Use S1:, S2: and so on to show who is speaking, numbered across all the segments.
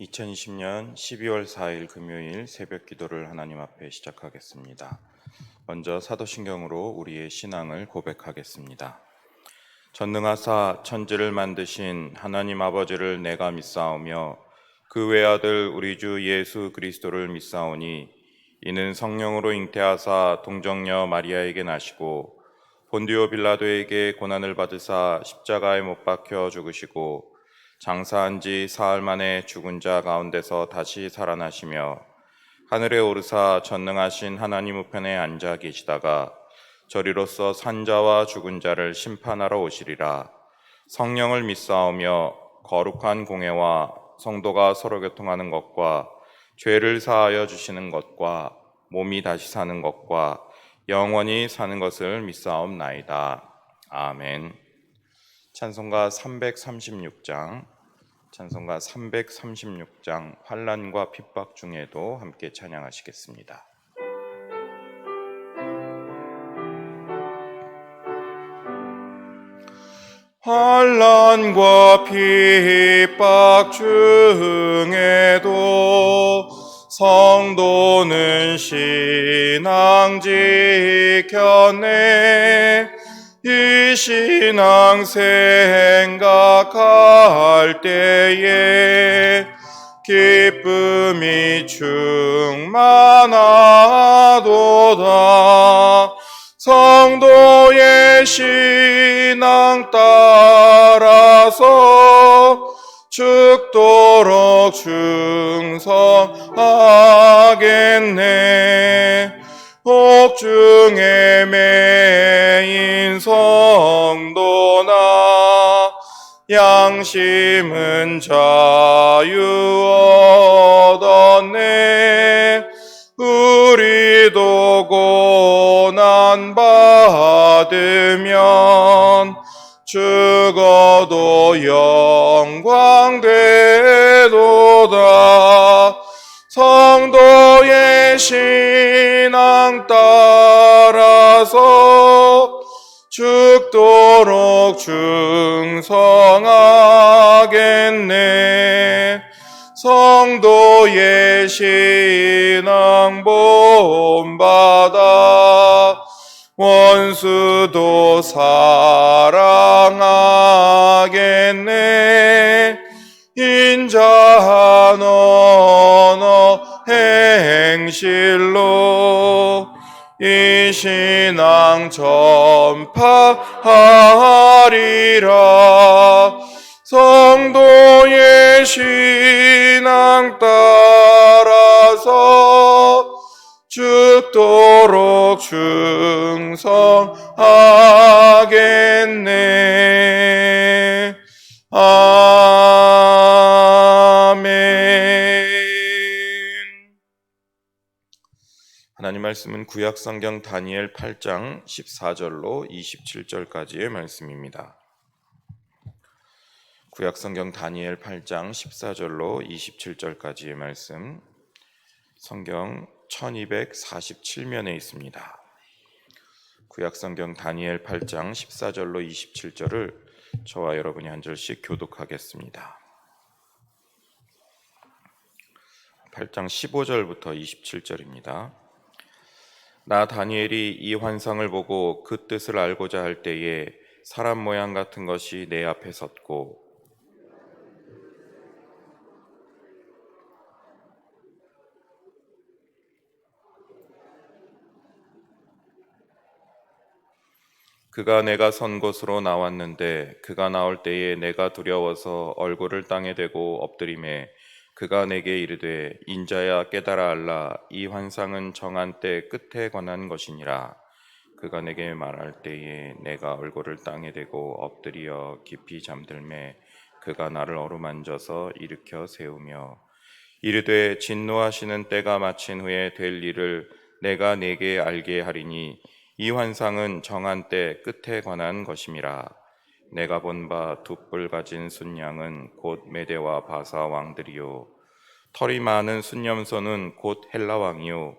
S1: 2020년 12월 4일 금요일 새벽 기도를 하나님 앞에 시작하겠습니다. 먼저 사도신경으로 우리의 신앙을 고백하겠습니다. 전능하사 천지를 만드신 하나님 아버지를 내가 믿사오며 그 외아들 우리 주 예수 그리스도를 믿사오니 이는 성령으로 잉태하사 동정녀 마리아에게 나시고 본디오 빌라도에게 고난을 받으사 십자가에 못 박혀 죽으시고 장사한 지 사흘 만에 죽은 자 가운데서 다시 살아나시며 하늘에 오르사 전능하신 하나님 우편에 앉아 계시다가 저리로서 산자와 죽은 자를 심판하러 오시리라. 성령을 믿사오며 거룩한 공회와 성도가 서로 교통하는 것과 죄를 사하여 주시는 것과 몸이 다시 사는 것과 영원히 사는 것을 믿사옵나이다. 아멘. 찬송가 336장 환난과 핍박 중에도 함께 찬양하시겠습니다. 환난과 핍박 중에도 성도는 신앙 지켰네. 이 신앙 생각할 때에 기쁨이 충만하도다. 성도의 신앙 따라서 죽도록 충성하겠네. 옥중에 매인 성도나 양심은 자유 얻었네. 우리도 고난 받으면 죽어도 영광 되도다. 성도의 신앙 따라서 죽도록 충성하겠네. 성도의 신앙 본받아 원수도 사랑하겠네. 인자한 언어 행실로 이 신앙 전파하리라. 성도의 신앙 따라서 죽도록 충성하겠네. 아멘. 하나님 말씀은 구약성경 다니엘 8장 14절로 27절까지의 말씀입니다. 구약성경 다니엘 8장 14절로 27절까지의 말씀, 성경 1247면에 있습니다. 구약성경 다니엘 8장 14절로 27절을 저와 여러분이 한 절씩 교독하겠습니다. 8장 15절부터 27절입니다. 나 다니엘이 이 환상을 보고 그 뜻을 알고자 할 때에 사람 모양 같은 것이 내 앞에 섰고 그가 내가 선 곳으로 나왔는데 그가 나올 때에 내가 두려워서 얼굴을 땅에 대고 엎드리매 그가 내게 이르되 인자야 깨달아 알라. 이 환상은 정한 때 끝에 관한 것이니라. 그가 내게 말할 때에 내가 얼굴을 땅에 대고 엎드려 깊이 잠들매 그가 나를 어루만져서 일으켜 세우며 이르되 진노하시는 때가 마친 후에 될 일을 내가 네게 알게 하리니 이 환상은 정한 때 끝에 관한 것임이라. 내가 본 바 두 뿔 가진 순양은 곧 메대와 바사 왕들이요 털이 많은 순념소는 곧 헬라 왕이요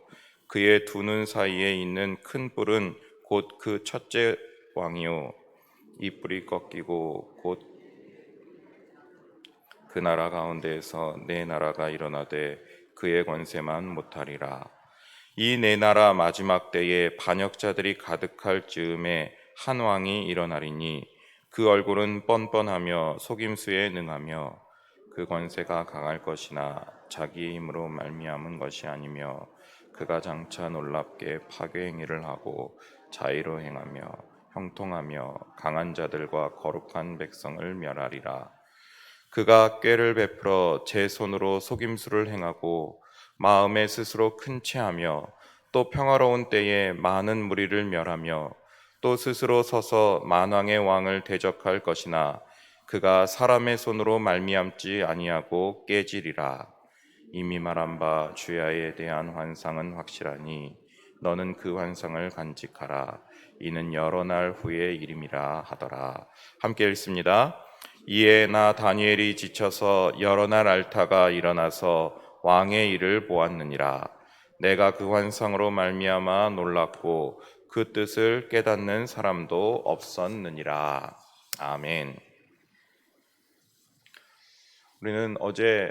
S1: 그의 두 눈 사이에 있는 큰 뿔은 곧 그 첫째 왕이요 이 뿔이 꺾이고 곧 그 나라 가운데에서 내 나라가 일어나되 그의 권세만 못하리라. 이 내 나라 마지막 때에 반역자들이 가득할 즈음에 한 왕이 일어나리니 그 얼굴은 뻔뻔하며 속임수에 능하며 그 권세가 강할 것이나 자기의 힘으로 말미암은 것이 아니며 그가 장차 놀랍게 파괴 행위를 하고 자의로 행하며 형통하며 강한 자들과 거룩한 백성을 멸하리라. 그가 꾀를 베풀어 제 손으로 속임수를 행하고 마음에 스스로 큰 체하며 또 평화로운 때에 많은 무리를 멸하며 또 스스로 서서 만왕의 왕을 대적할 것이나 그가 사람의 손으로 말미암지 아니하고 깨지리라. 이미 말한 바 주야에 대한 환상은 확실하니 너는 그 환상을 간직하라. 이는 여러 날 후의 일임이라 하더라. 함께 읽습니다. 이에 나 다니엘이 지쳐서 여러 날 앓다가 일어나서 왕의 일을 보았느니라. 내가 그 환상으로 말미암아 놀랐고 그 뜻을 깨닫는 사람도 없었느니라. 아멘. 우리는 어제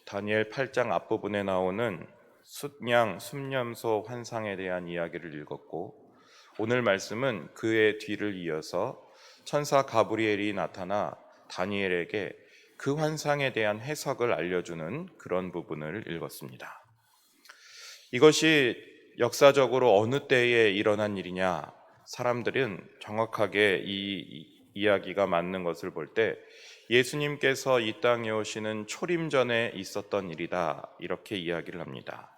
S1: 다니엘 8장 앞부분에 나오는 숫양 숫념소 환상에 대한 이야기를 읽었고, 오늘 말씀은 그의 뒤를 이어서 천사 가브리엘이 나타나 다니엘에게 그 환상에 대한 해석을 알려주는 그런 부분을 읽었습니다. 이것이 역사적으로 어느 때에 일어난 일이냐? 사람들은 정확하게 이 이야기가 맞는 것을 볼 때 예수님께서 이 땅에 오시는 초림 전에 있었던 일이다, 이렇게 이야기를 합니다.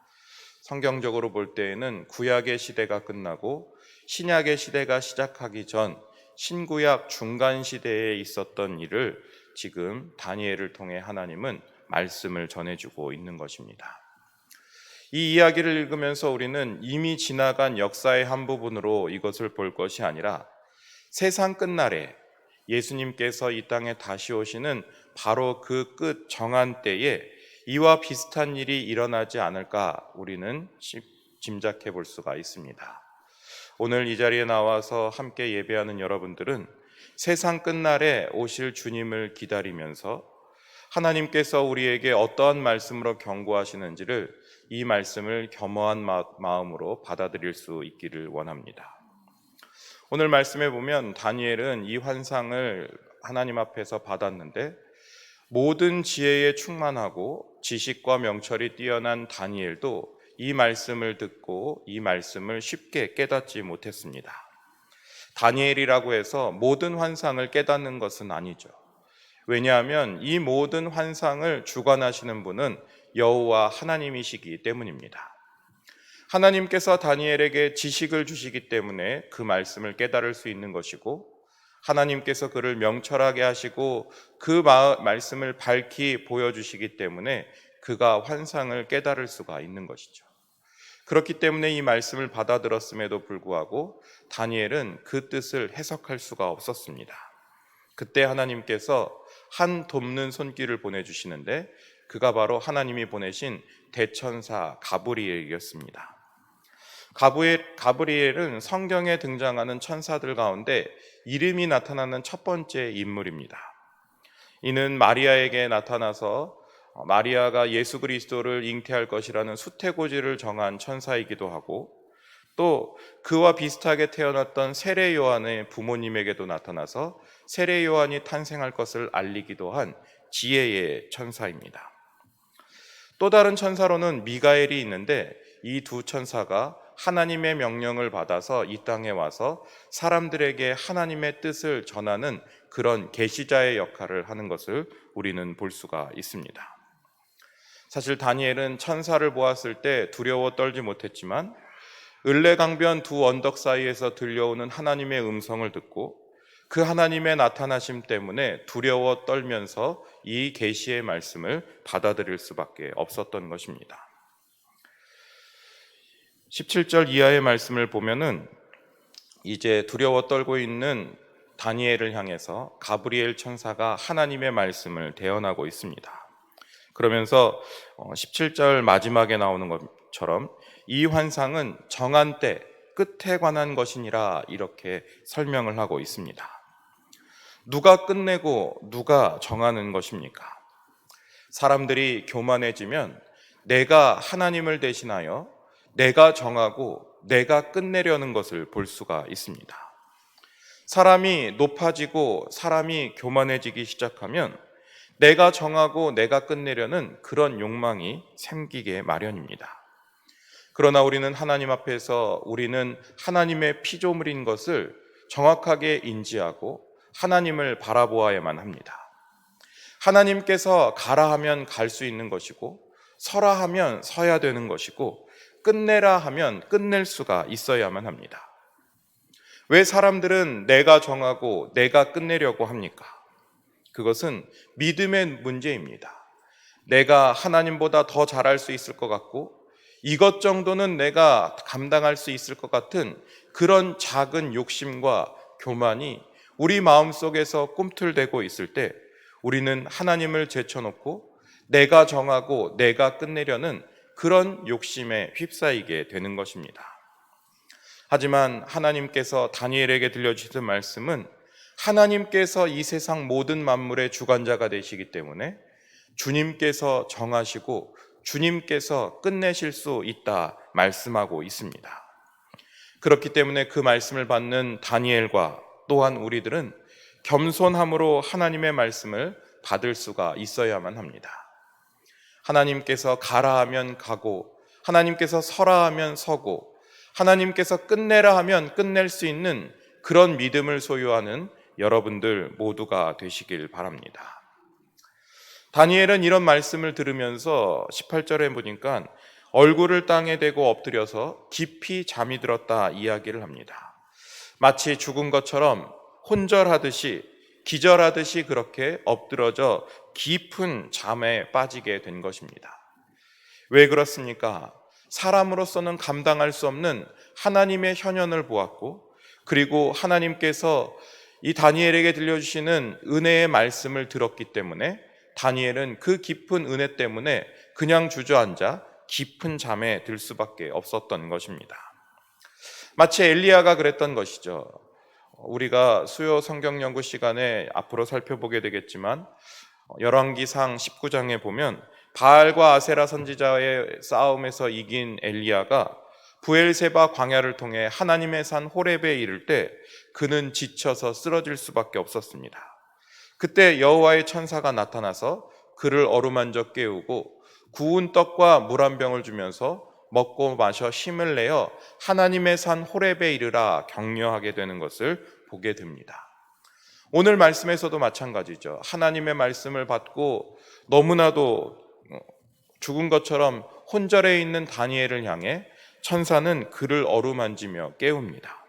S1: 성경적으로 볼 때에는 구약의 시대가 끝나고 신약의 시대가 시작하기 전 신구약 중간 시대에 있었던 일을 지금 다니엘을 통해 하나님은 말씀을 전해주고 있는 것입니다. 이 이야기를 읽으면서 우리는 이미 지나간 역사의 한 부분으로 이것을 볼 것이 아니라 세상 끝날에 예수님께서 이 땅에 다시 오시는 바로 그 끝 정한 때에 이와 비슷한 일이 일어나지 않을까 우리는 짐작해 볼 수가 있습니다. 오늘 이 자리에 나와서 함께 예배하는 여러분들은 세상 끝날에 오실 주님을 기다리면서 하나님께서 우리에게 어떠한 말씀으로 경고하시는지를 이 말씀을 겸허한 마음으로 받아들일 수 있기를 원합니다. 오늘 말씀에 보면 다니엘은 이 환상을 하나님 앞에서 받았는데 모든 지혜에 충만하고 지식과 명철이 뛰어난 다니엘도 이 말씀을 듣고 이 말씀을 쉽게 깨닫지 못했습니다. 다니엘이라고 해서 모든 환상을 깨닫는 것은 아니죠. 왜냐하면 이 모든 환상을 주관하시는 분은 여호와 하나님이시기 때문입니다. 하나님께서 다니엘에게 지식을 주시기 때문에 그 말씀을 깨달을 수 있는 것이고, 하나님께서 그를 명철하게 하시고 그 말씀을 밝히 보여주시기 때문에 그가 환상을 깨달을 수가 있는 것이죠. 그렇기 때문에 이 말씀을 받아들었음에도 불구하고 다니엘은 그 뜻을 해석할 수가 없었습니다. 그때 하나님께서 한 돕는 손길을 보내주시는데 그가 바로 하나님이 보내신 대천사 가브리엘이었습니다. 가브리엘은 성경에 등장하는 천사들 가운데 이름이 나타나는 첫 번째 인물입니다. 이는 마리아에게 나타나서 마리아가 예수 그리스도를 잉태할 것이라는 수태고지를 정한 천사이기도 하고, 또 그와 비슷하게 태어났던 세례 요한의 부모님에게도 나타나서 세례 요한이 탄생할 것을 알리기도 한 지혜의 천사입니다. 또 다른 천사로는 미가엘이 있는데 이 두 천사가 하나님의 명령을 받아서 이 땅에 와서 사람들에게 하나님의 뜻을 전하는 그런 계시자의 역할을 하는 것을 우리는 볼 수가 있습니다. 사실 다니엘은 천사를 보았을 때 두려워 떨지 못했지만 을레강변 두 언덕 사이에서 들려오는 하나님의 음성을 듣고 그 하나님의 나타나심 때문에 두려워 떨면서 이 계시의 말씀을 받아들일 수밖에 없었던 것입니다. 17절 이하의 말씀을 보면은 이제 두려워 떨고 있는 다니엘을 향해서 가브리엘 천사가 하나님의 말씀을 대언하고 있습니다. 그러면서 17절 마지막에 나오는 것처럼 이 환상은 정한 때 끝에 관한 것이니라 이렇게 설명을 하고 있습니다. 누가 끝내고 누가 정하는 것입니까? 사람들이 교만해지면 내가 하나님을 대신하여 내가 정하고 내가 끝내려는 것을 볼 수가 있습니다. 사람이 높아지고 사람이 교만해지기 시작하면 내가 정하고 내가 끝내려는 그런 욕망이 생기게 마련입니다. 그러나 우리는 하나님 앞에서 우리는 하나님의 피조물인 것을 정확하게 인지하고 하나님을 바라보아야만 합니다. 하나님께서 가라 하면 갈 수 있는 것이고 서라 하면 서야 되는 것이고 끝내라 하면 끝낼 수가 있어야만 합니다. 왜 사람들은 내가 정하고 내가 끝내려고 합니까? 그것은 믿음의 문제입니다. 내가 하나님보다 더 잘할 수 있을 것 같고 이것 정도는 내가 감당할 수 있을 것 같은 그런 작은 욕심과 교만이 우리 마음속에서 꿈틀대고 있을 때 우리는 하나님을 제쳐놓고 내가 정하고 내가 끝내려는 그런 욕심에 휩싸이게 되는 것입니다. 하지만 하나님께서 다니엘에게 들려주신 말씀은 하나님께서 이 세상 모든 만물의 주관자가 되시기 때문에 주님께서 정하시고 주님께서 끝내실 수 있다 말씀하고 있습니다. 그렇기 때문에 그 말씀을 받는 다니엘과 또한 우리들은 겸손함으로 하나님의 말씀을 받을 수가 있어야만 합니다. 하나님께서 가라 하면 가고 하나님께서 서라 하면 서고 하나님께서 끝내라 하면 끝낼 수 있는 그런 믿음을 소유하는 여러분들 모두가 되시길 바랍니다. 다니엘은 이런 말씀을 들으면서 18절에 보니까 얼굴을 땅에 대고 엎드려서 깊이 잠이 들었다 이야기를 합니다. 마치 죽은 것처럼 혼절하듯이 기절하듯이 그렇게 엎드러져 깊은 잠에 빠지게 된 것입니다. 왜 그렇습니까? 사람으로서는 감당할 수 없는 하나님의 현현을 보았고 그리고 하나님께서 이 다니엘에게 들려주시는 은혜의 말씀을 들었기 때문에 다니엘은 그 깊은 은혜 때문에 그냥 주저앉아 깊은 잠에 들 수밖에 없었던 것입니다. 마치 엘리야가 그랬던 것이죠. 우리가 수요 성경 연구 시간에 앞으로 살펴보게 되겠지만 열왕기상 19장에 보면 바알과 아세라 선지자의 싸움에서 이긴 엘리야가 부엘세바 광야를 통해 하나님의 산 호렙에 이를 때 그는 지쳐서 쓰러질 수밖에 없었습니다. 그때 여호와의 천사가 나타나서 그를 어루만져 깨우고 구운 떡과 물 한 병을 주면서 먹고 마셔 힘을 내어 하나님의 산 호렙에 이르라 격려하게 되는 것을 보게 됩니다. 오늘 말씀에서도 마찬가지죠. 하나님의 말씀을 받고 너무나도 죽은 것처럼 혼절해 있는 다니엘을 향해 천사는 그를 어루만지며 깨웁니다.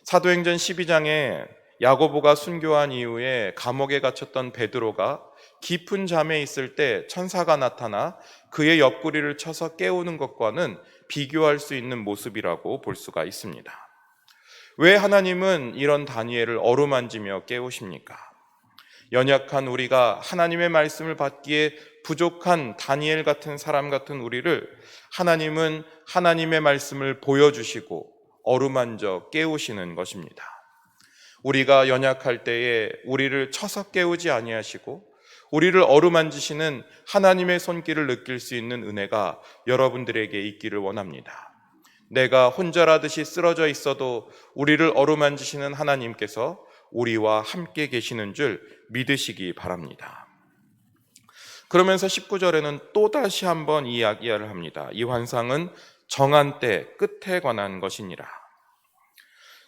S1: 사도행전 12장에 야고보가 순교한 이후에 감옥에 갇혔던 베드로가 깊은 잠에 있을 때 천사가 나타나 그의 옆구리를 쳐서 깨우는 것과는 비교할 수 있는 모습이라고 볼 수가 있습니다. 왜 하나님은 이런 다니엘을 어루만지며 깨우십니까? 연약한 우리가 하나님의 말씀을 받기에 부족한 다니엘 같은 사람 같은 우리를 하나님은 하나님의 말씀을 보여주시고 어루만져 깨우시는 것입니다. 우리가 연약할 때에 우리를 쳐서 깨우지 아니하시고 우리를 어루만지시는 하나님의 손길을 느낄 수 있는 은혜가 여러분들에게 있기를 원합니다. 내가 혼절하듯이 쓰러져 있어도 우리를 어루만지시는 하나님께서 우리와 함께 계시는 줄 믿으시기 바랍니다. 그러면서 19절에는 또다시 한번 이야기를 합니다. 이 환상은 정한 때 끝에 관한 것이니라.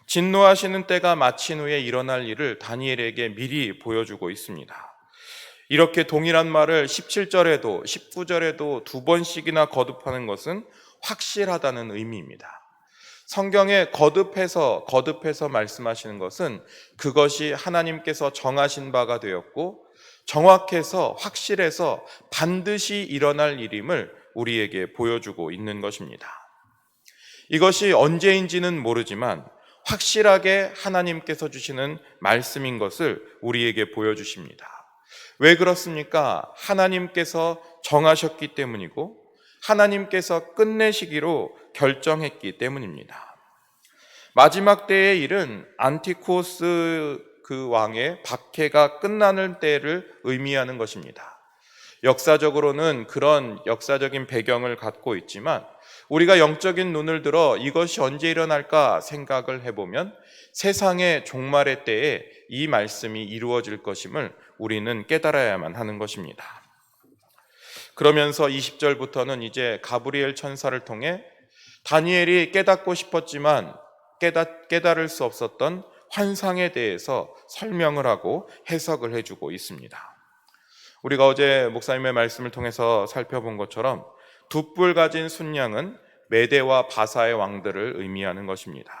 S1: 진노하시는 때가 마친 후에 일어날 일을 다니엘에게 미리 보여주고 있습니다. 이렇게 동일한 말을 17절에도 19절에도 두 번씩이나 거듭하는 것은 확실하다는 의미입니다. 성경에 거듭해서 말씀하시는 것은 그것이 하나님께서 정하신 바가 되었고 정확해서 확실해서 반드시 일어날 일임을 우리에게 보여주고 있는 것입니다. 이것이 언제인지는 모르지만 확실하게 하나님께서 주시는 말씀인 것을 우리에게 보여주십니다. 왜 그렇습니까? 하나님께서 정하셨기 때문이고 하나님께서 끝내시기로 결정했기 때문입니다. 마지막 때의 일은 안티코스 그 왕의 박해가 끝나는 때를 의미하는 것입니다. 역사적으로는 그런 역사적인 배경을 갖고 있지만 우리가 영적인 눈을 들어 이것이 언제 일어날까 생각을 해보면 세상의 종말의 때에 이 말씀이 이루어질 것임을 우리는 깨달아야만 하는 것입니다. 그러면서 20절부터는 이제 가브리엘 천사를 통해 다니엘이 깨닫고 싶었지만 깨달을 수 없었던 환상에 대해서 설명을 하고 해석을 해주고 있습니다. 우리가 어제 목사님의 말씀을 통해서 살펴본 것처럼 두 뿔 가진 순양은 메대와 바사의 왕들을 의미하는 것입니다.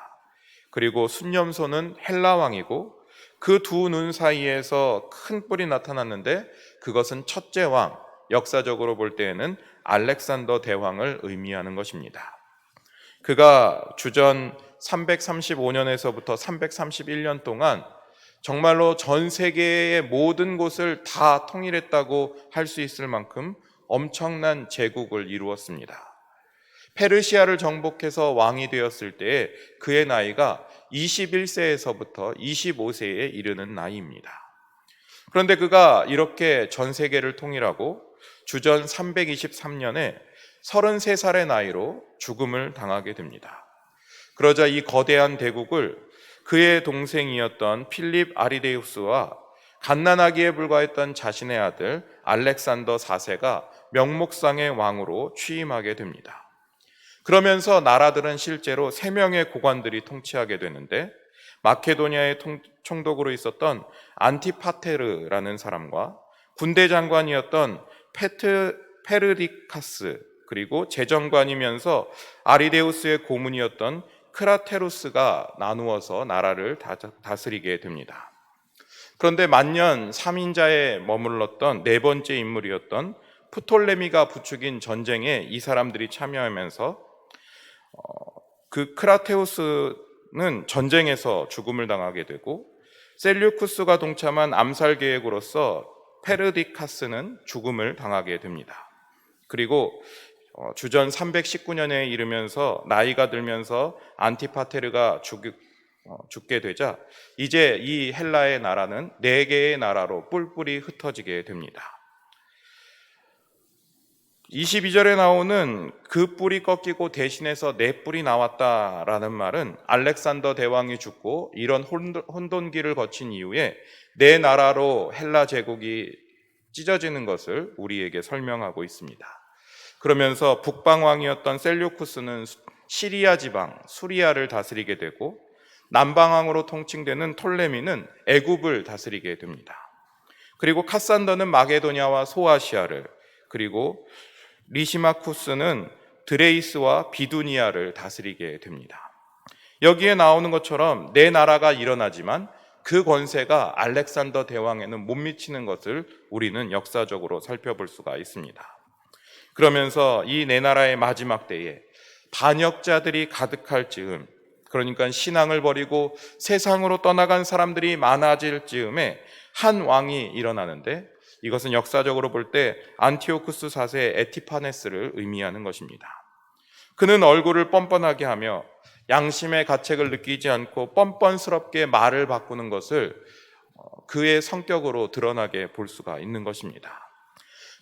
S1: 그리고 순념소는 헬라 왕이고 그 두 눈 사이에서 큰 뿔이 나타났는데 그것은 첫째 왕, 역사적으로 볼 때에는 알렉산더 대왕을 의미하는 것입니다. 그가 주전 335년에서부터 331년 동안 정말로 전 세계의 모든 곳을 다 통일했다고 할 수 있을 만큼 엄청난 제국을 이루었습니다. 페르시아를 정복해서 왕이 되었을 때에 그의 나이가 21세에서부터 25세에 이르는 나이입니다. 그런데 그가 이렇게 전 세계를 통일하고 주전 323년에 33살의 나이로 죽음을 당하게 됩니다. 그러자 이 거대한 대국을 그의 동생이었던 필립 아리데우스와 갓난아기에 불과했던 자신의 아들 알렉산더 4세가 명목상의 왕으로 취임하게 됩니다. 그러면서 나라들은 실제로 3명의 고관들이 통치하게 되는데 마케도니아의 총독으로 있었던 안티파테르라는 사람과 군대 장관이었던 페르디카스, 그리고 재정관이면서 아리데우스의 고문이었던 크라테루스가 나누어서 나라를 다스리게 됩니다. 그런데 만년 3인자에 머물렀던 네 번째 인물이었던 프톨레미가 부추긴 전쟁에 이 사람들이 참여하면서 그 크라테우스는 전쟁에서 죽음을 당하게 되고 셀류쿠스가 동참한 암살 계획으로서 페르디카스는 죽음을 당하게 됩니다. 그리고 주전 319년에 이르면서 나이가 들면서 안티파테르가 죽게 되자 이제 이 헬라의 나라는 4개의 나라로 뿔뿔이 흩어지게 됩니다. 22절에 나오는 그 뿔이 꺾이고 대신해서 4뿔이 나왔다라는 말은 알렉산더 대왕이 죽고 이런 혼돈기를 거친 이후에 4나라로 헬라 제국이 찢어지는 것을 우리에게 설명하고 있습니다. 그러면서 북방왕이었던 셀류쿠스는 시리아 지방 수리아를 다스리게 되고 남방왕으로 통칭되는 톨레미는 애굽을 다스리게 됩니다. 그리고 카산더는 마게도냐와 소아시아를, 그리고 리시마쿠스는 드레이스와 비두니아를 다스리게 됩니다. 여기에 나오는 것처럼 4나라가 일어나지만 그 권세가 알렉산더 대왕에는 못 미치는 것을 우리는 역사적으로 살펴볼 수가 있습니다. 그러면서 이 4나라의 마지막 때에 반역자들이 가득할 즈음, 그러니까 신앙을 버리고 세상으로 떠나간 사람들이 많아질 즈음에 한 왕이 일어나는데 이것은 역사적으로 볼 때 안티오쿠스 4세 에티파네스를 의미하는 것입니다. 그는 얼굴을 뻔뻔하게 하며 양심의 가책을 느끼지 않고 뻔뻔스럽게 말을 바꾸는 것을 그의 성격으로 드러나게 볼 수가 있는 것입니다.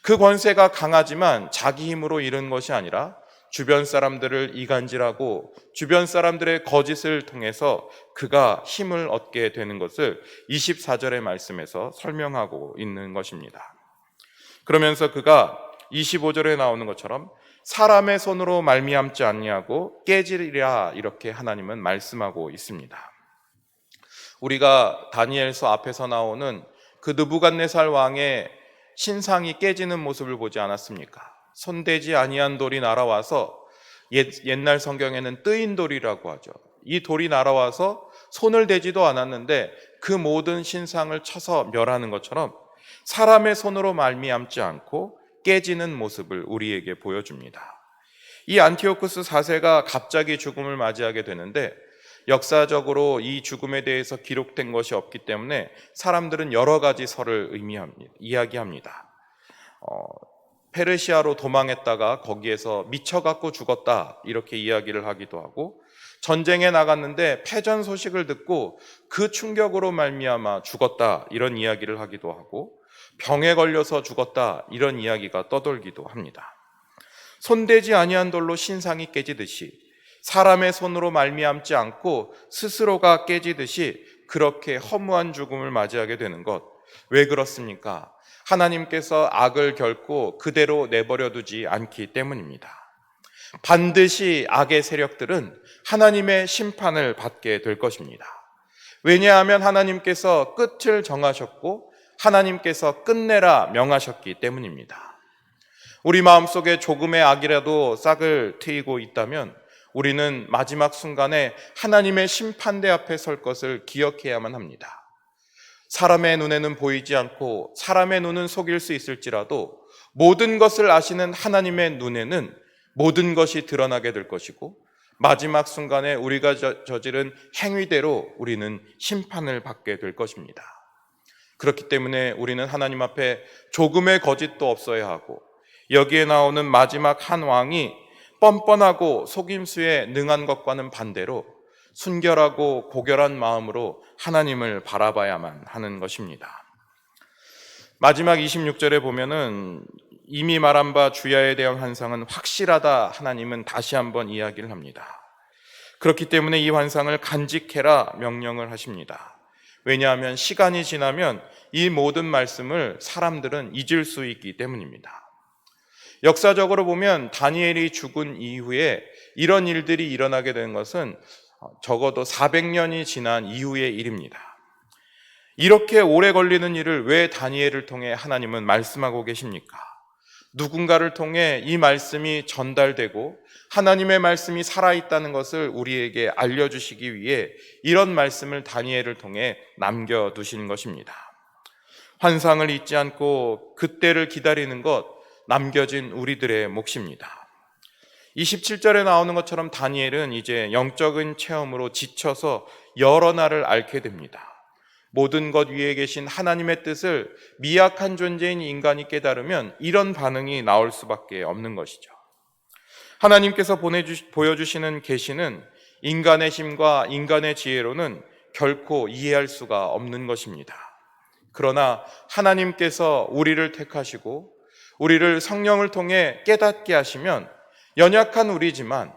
S1: 그 권세가 강하지만 자기 힘으로 이룬 것이 아니라 주변 사람들을 이간질하고 주변 사람들의 거짓을 통해서 그가 힘을 얻게 되는 것을 24절의 말씀에서 설명하고 있는 것입니다. 그러면서 그가 25절에 나오는 것처럼 사람의 손으로 말미암지 아니하고 깨지리라 이렇게 하나님은 말씀하고 있습니다. 우리가 다니엘서 앞에서 나오는 그 느부갓네살 왕의 신상이 깨지는 모습을 보지 않았습니까? 손대지 아니한 돌이 날아와서 옛날 성경에는 뜨인 돌이라고 하죠. 이 돌이 날아와서 손을 대지도 않았는데 그 모든 신상을 쳐서 멸하는 것처럼 사람의 손으로 말미암지 않고 깨지는 모습을 우리에게 보여줍니다. 이 안티오쿠스 4세가 갑자기 죽음을 맞이하게 되는데 역사적으로 이 죽음에 대해서 기록된 것이 없기 때문에 사람들은 여러 가지 설을 이야기합니다. 페르시아로 도망했다가 거기에서 미쳐갖고 죽었다 이렇게 이야기를 하기도 하고, 전쟁에 나갔는데 패전 소식을 듣고 그 충격으로 말미암아 죽었다 이런 이야기를 하기도 하고, 병에 걸려서 죽었다, 이런 이야기가 떠돌기도 합니다. 손대지 아니한 돌로 신상이 깨지듯이 사람의 손으로 말미암지 않고 스스로가 깨지듯이 그렇게 허무한 죽음을 맞이하게 되는 것, 왜 그렇습니까? 하나님께서 악을 결코 그대로 내버려 두지 않기 때문입니다. 반드시 악의 세력들은 하나님의 심판을 받게 될 것입니다. 왜냐하면 하나님께서 끝을 정하셨고 하나님께서 끝내라 명하셨기 때문입니다. 우리 마음속에 조금의 악이라도 싹을 트이고 있다면 우리는 마지막 순간에 하나님의 심판대 앞에 설 것을 기억해야만 합니다. 사람의 눈에는 보이지 않고 사람의 눈은 속일 수 있을지라도 모든 것을 아시는 하나님의 눈에는 모든 것이 드러나게 될 것이고 마지막 순간에 우리가 저지른 행위대로 우리는 심판을 받게 될 것입니다. 그렇기 때문에 우리는 하나님 앞에 조금의 거짓도 없어야 하고 여기에 나오는 마지막 한 왕이 뻔뻔하고 속임수에 능한 것과는 반대로 순결하고 고결한 마음으로 하나님을 바라봐야만 하는 것입니다. 마지막 26절에 보면은 이미 말한 바 주야에 대한 환상은 확실하다, 하나님은 다시 한번 이야기를 합니다. 그렇기 때문에 이 환상을 간직해라 명령을 하십니다. 왜냐하면 시간이 지나면 이 모든 말씀을 사람들은 잊을 수 있기 때문입니다. 역사적으로 보면 다니엘이 죽은 이후에 이런 일들이 일어나게 된 것은 적어도 400년이 지난 이후의 일입니다. 이렇게 오래 걸리는 일을 왜 다니엘을 통해 하나님은 말씀하고 계십니까? 누군가를 통해 이 말씀이 전달되고 하나님의 말씀이 살아있다는 것을 우리에게 알려주시기 위해 이런 말씀을 다니엘을 통해 남겨두신 것입니다. 환상을 잊지 않고 그때를 기다리는 것, 남겨진 우리들의 몫입니다. 27절에 나오는 것처럼 다니엘은 이제 영적인 체험으로 지쳐서 여러 날을 앓게 됩니다. 모든 것 위에 계신 하나님의 뜻을 미약한 존재인 인간이 깨달으면 이런 반응이 나올 수밖에 없는 것이죠. 하나님께서 보여주시는 계시는 인간의 힘과 인간의 지혜로는 결코 이해할 수가 없는 것입니다. 그러나 하나님께서 우리를 택하시고 우리를 성령을 통해 깨닫게 하시면 연약한 우리지만,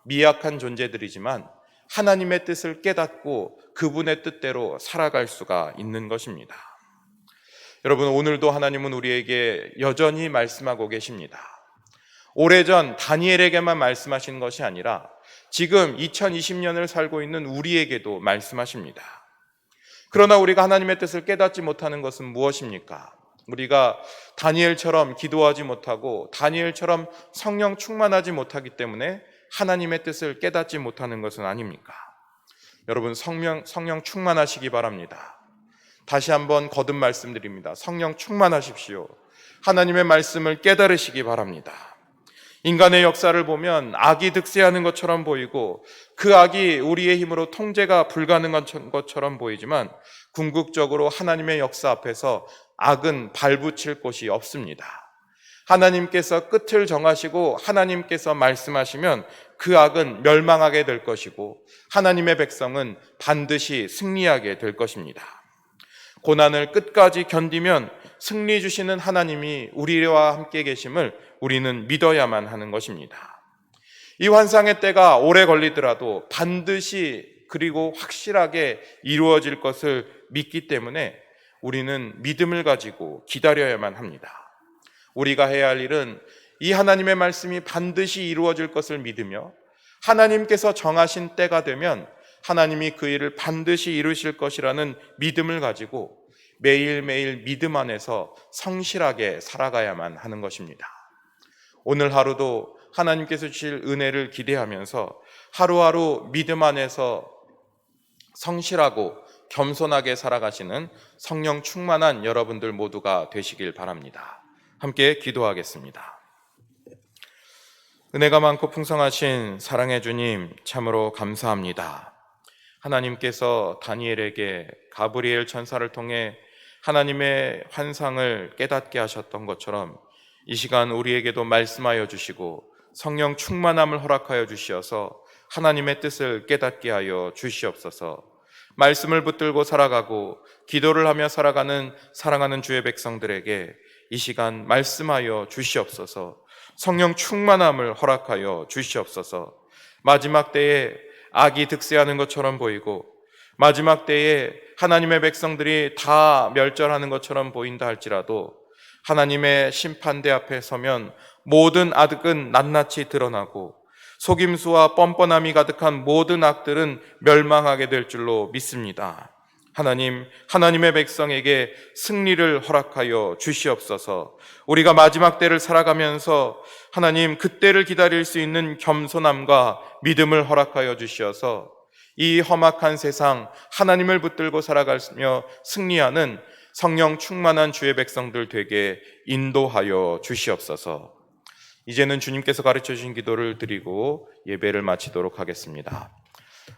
S1: 미약한 존재들이지만 하나님의 뜻을 깨닫고 그분의 뜻대로 살아갈 수가 있는 것입니다. 여러분, 오늘도 하나님은 우리에게 여전히 말씀하고 계십니다. 오래전 다니엘에게만 말씀하신 것이 아니라 지금 2020년을 살고 있는 우리에게도 말씀하십니다. 그러나 우리가 하나님의 뜻을 깨닫지 못하는 것은 무엇입니까? 우리가 다니엘처럼 기도하지 못하고 다니엘처럼 성령 충만하지 못하기 때문에 하나님의 뜻을 깨닫지 못하는 것은 아닙니까? 여러분, 성령 충만하시기 바랍니다. 다시 한번 거듭 말씀드립니다. 성령 충만하십시오. 하나님의 말씀을 깨달으시기 바랍니다. 인간의 역사를 보면 악이 득세하는 것처럼 보이고 그 악이 우리의 힘으로 통제가 불가능한 것처럼 보이지만 궁극적으로 하나님의 역사 앞에서 악은 발붙일 곳이 없습니다. 하나님께서 끝을 정하시고 하나님께서 말씀하시면 그 악은 멸망하게 될 것이고 하나님의 백성은 반드시 승리하게 될 것입니다. 고난을 끝까지 견디면 승리 주시는 하나님이 우리와 함께 계심을 우리는 믿어야만 하는 것입니다. 이 환상의 때가 오래 걸리더라도 반드시 그리고 확실하게 이루어질 것을 믿기 때문에 우리는 믿음을 가지고 기다려야만 합니다. 우리가 해야 할 일은 이 하나님의 말씀이 반드시 이루어질 것을 믿으며 하나님께서 정하신 때가 되면 하나님이 그 일을 반드시 이루실 것이라는 믿음을 가지고 매일매일 믿음 안에서 성실하게 살아가야만 하는 것입니다. 오늘 하루도 하나님께서 주실 은혜를 기대하면서 하루하루 믿음 안에서 성실하고 겸손하게 살아가시는 성령 충만한 여러분들 모두가 되시길 바랍니다. 함께 기도하겠습니다. 은혜가 많고 풍성하신 사랑의 주님, 참으로 감사합니다. 하나님께서 다니엘에게 가브리엘 천사를 통해 하나님의 환상을 깨닫게 하셨던 것처럼 이 시간 우리에게도 말씀하여 주시고 성령 충만함을 허락하여 주시어서 하나님의 뜻을 깨닫게 하여 주시옵소서. 말씀을 붙들고 살아가고 기도를 하며 살아가는 사랑하는 주의 백성들에게 이 시간 말씀하여 주시옵소서. 성령 충만함을 허락하여 주시옵소서. 마지막 때에 악이 득세하는 것처럼 보이고 마지막 때에 하나님의 백성들이 다 멸절하는 것처럼 보인다 할지라도 하나님의 심판대 앞에 서면 모든 악은 낱낱이 드러나고 속임수와 뻔뻔함이 가득한 모든 악들은 멸망하게 될 줄로 믿습니다. 하나님의 백성에게 승리를 허락하여 주시옵소서. 우리가 마지막 때를 살아가면서 하나님 그때를 기다릴 수 있는 겸손함과 믿음을 허락하여 주시어서 이 험악한 세상 하나님을 붙들고 살아가며 승리하는 성령 충만한 주의 백성들 되게 인도하여 주시옵소서. 이제는 주님께서 가르쳐 주신 기도를 드리고 예배를 마치도록 하겠습니다.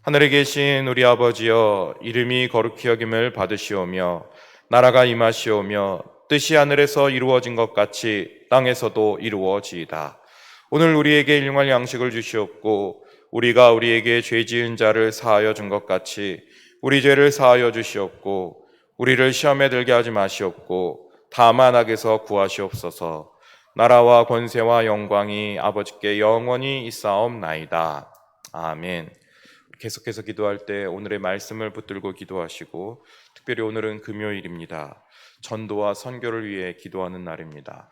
S1: 하늘에 계신 우리 아버지여, 이름이 거룩히 여김을 받으시오며 나라가 임하시오며 뜻이 하늘에서 이루어진 것 같이 땅에서도 이루어지이다. 오늘 우리에게 일용할 양식을 주시옵고 우리가 우리에게 죄 지은 자를 사하여 준 것 같이 우리 죄를 사하여 주시옵고 우리를 시험에 들게 하지 마시옵고 다만 악에서 구하시옵소서. 나라와 권세와 영광이 아버지께 영원히 있사옵나이다. 아멘. 계속해서 기도할 때 오늘의 말씀을 붙들고 기도하시고, 특별히 오늘은 금요일입니다. 전도와 선교를 위해 기도하는 날입니다.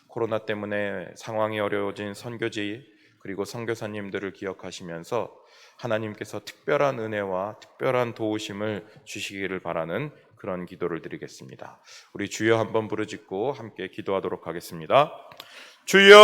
S1: 코로나 때문에 상황이 어려워진 선교지 그리고 선교사님들을 기억하시면서 하나님께서 특별한 은혜와 특별한 도우심을 주시기를 바라는 그런 기도를 드리겠습니다. 우리 주여 한번 부르짖고 함께 기도하도록 하겠습니다. 주여!